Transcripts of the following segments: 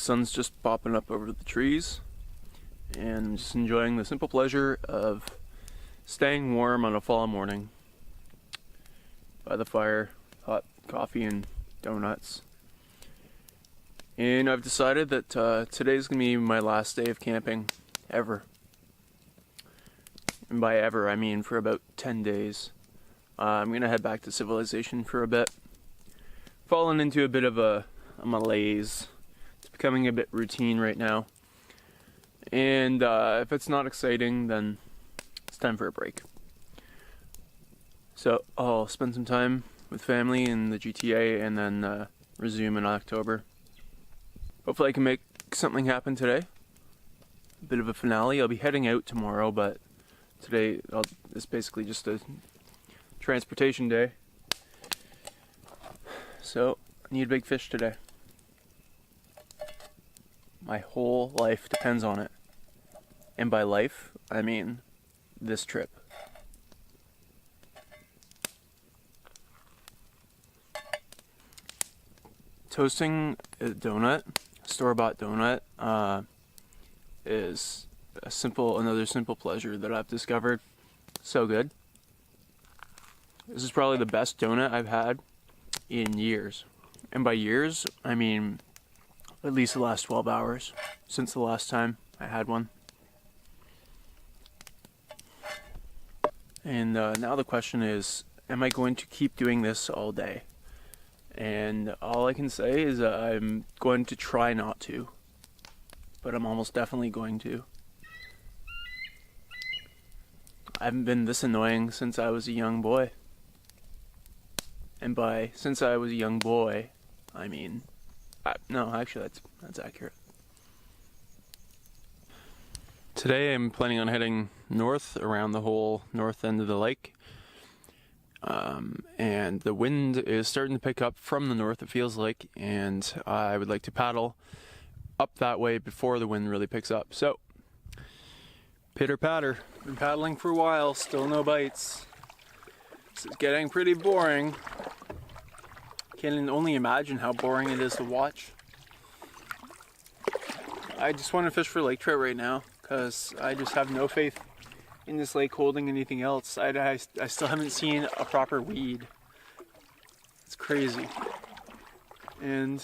sun's just popping up over the trees, and I'm just enjoying the simple pleasure of staying warm on a fall morning by the fire, hot coffee and donuts. And I've decided that today's gonna be my last day of camping ever. And by ever, I mean for about 10 days. I'm gonna head back to civilization for a bit. Fallen into a bit of a malaise. It's becoming a bit routine right now. And if it's not exciting, then it's time for a break. So I'll spend some time with family in the GTA and then resume in October. Hopefully I can make something happen today. A bit of a finale. I'll be heading out tomorrow, but today is basically just a transportation day. So I need a big fish today. My whole life depends on it. And by life, I mean this trip. Toasting a donut, store-bought donut, is another simple pleasure that I've discovered. So good. This is probably the best donut I've had in years. And by years, I mean at least the last 12 hours since the last time I had one. And now the question is, am I going to keep doing this all day? And all I can say is I'm going to try not to, but I'm almost definitely going to. I haven't been this annoying since I was a young boy. And by since I was a young boy, I mean, no, actually that's accurate. Today I'm planning on heading north around the whole north end of the lake. And the wind is starting to pick up from the north, it feels like, and I would like to paddle up that way before the wind really picks up. So, pitter patter. Been paddling for a while, still no bites. This is getting pretty boring. Can only imagine how boring it is to watch. I just want to fish for lake trout right now, because I just have no faith in this lake holding anything else. I still haven't seen a proper weed. It's crazy. And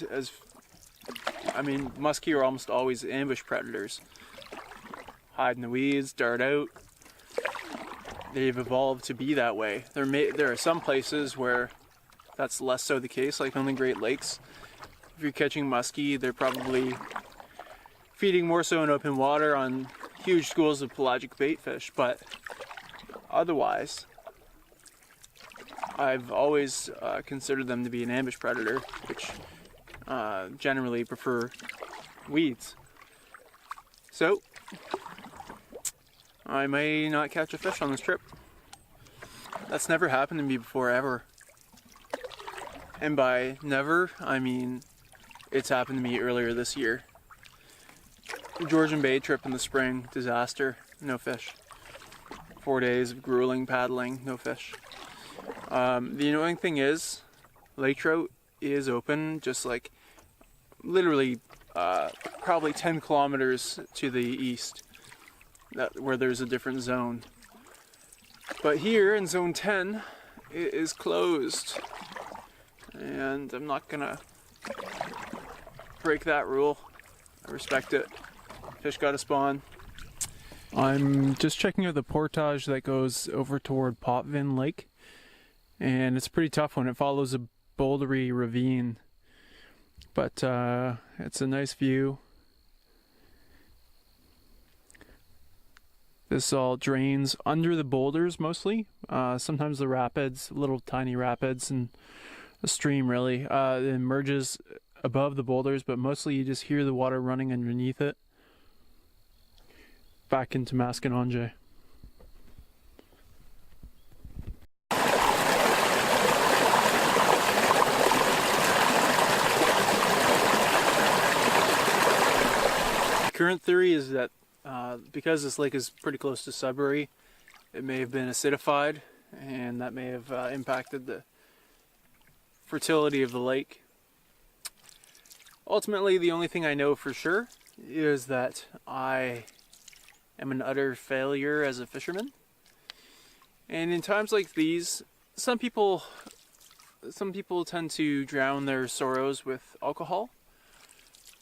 muskie are almost always ambush predators. Hide in the weeds, dart out. They've evolved to be that way. There are some places where that's less so the case, like on the Great Lakes. If you're catching muskie, they're probably feeding more so in open water on huge schools of pelagic bait fish, but otherwise, I've always considered them to be an ambush predator, which generally prefer weeds. So, I may not catch a fish on this trip. That's never happened to me before, ever. And by never, I mean it's happened to me earlier this year. Georgian Bay trip in the spring, disaster, no fish. 4 days of grueling paddling, no fish. The annoying thing is, lake trout is open just like literally probably 10 kilometers to the east, where there's a different zone. But here in zone 10, it is closed. And I'm not gonna break that rule. I respect it. Fish gotta spawn. I'm just checking out the portage that goes over toward Potvin Lake, and it's a pretty tough one. It follows a bouldery ravine, but it's a nice view. This all drains under the boulders mostly. Sometimes the rapids, little tiny rapids, and a stream really. It emerges above the boulders, but mostly you just hear the water running underneath it. Back into Maskinonge. Current theory is that because this lake is pretty close to Sudbury, it may have been acidified, and that may have impacted the fertility of the lake. Ultimately, the only thing I know for sure is that I am an utter failure as a fisherman. And in times like these, some people tend to drown their sorrows with alcohol.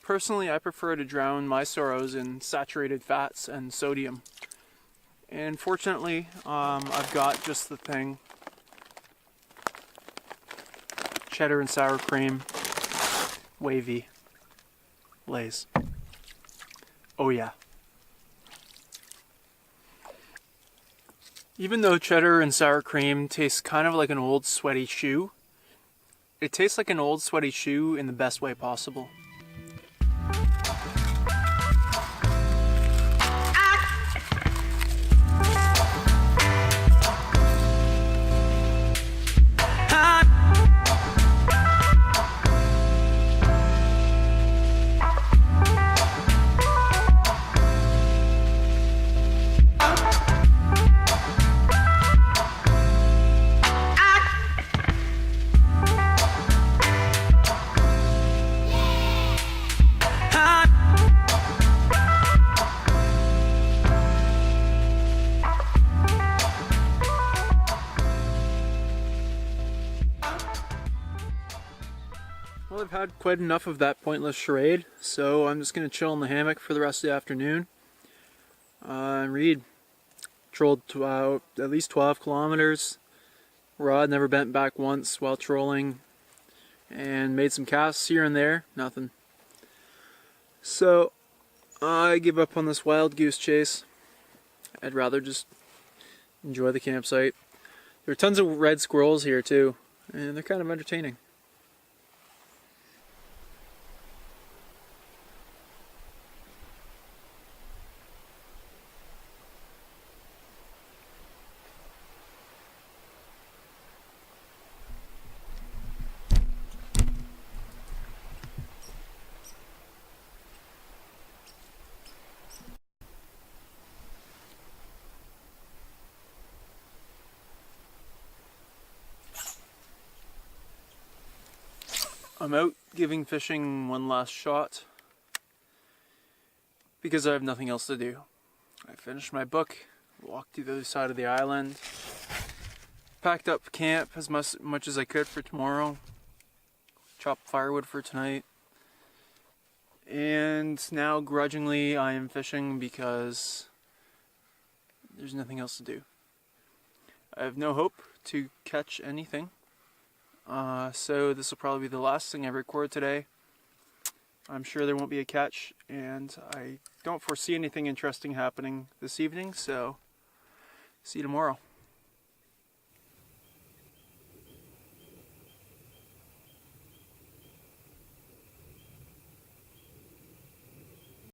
Personally, I prefer to drown my sorrows in saturated fats and sodium. And fortunately, I've got just the thing. Cheddar and sour cream, wavy, Lay's. Oh yeah. Even though cheddar and sour cream tastes kind of like an old sweaty shoe, it tastes like an old sweaty shoe in the best way possible. Well, I've had quite enough of that pointless charade, so I'm just going to chill in the hammock for the rest of the afternoon and read. Trolled at least 12 kilometers, rod never bent back once while trolling, and made some casts here and there, nothing. So, I give up on this wild goose chase. I'd rather just enjoy the campsite. There are tons of red squirrels here too, and they're kind of entertaining. I'm out giving fishing one last shot because I have nothing else to do. I finished my book, walked to the other side of the island, packed up camp as much as I could for tomorrow, chopped firewood for tonight, and now grudgingly I am fishing because there's nothing else to do. I have no hope to catch anything. So this will probably be the last thing I record today. I'm sure there won't be a catch, and I don't foresee anything interesting happening this evening, so see you tomorrow.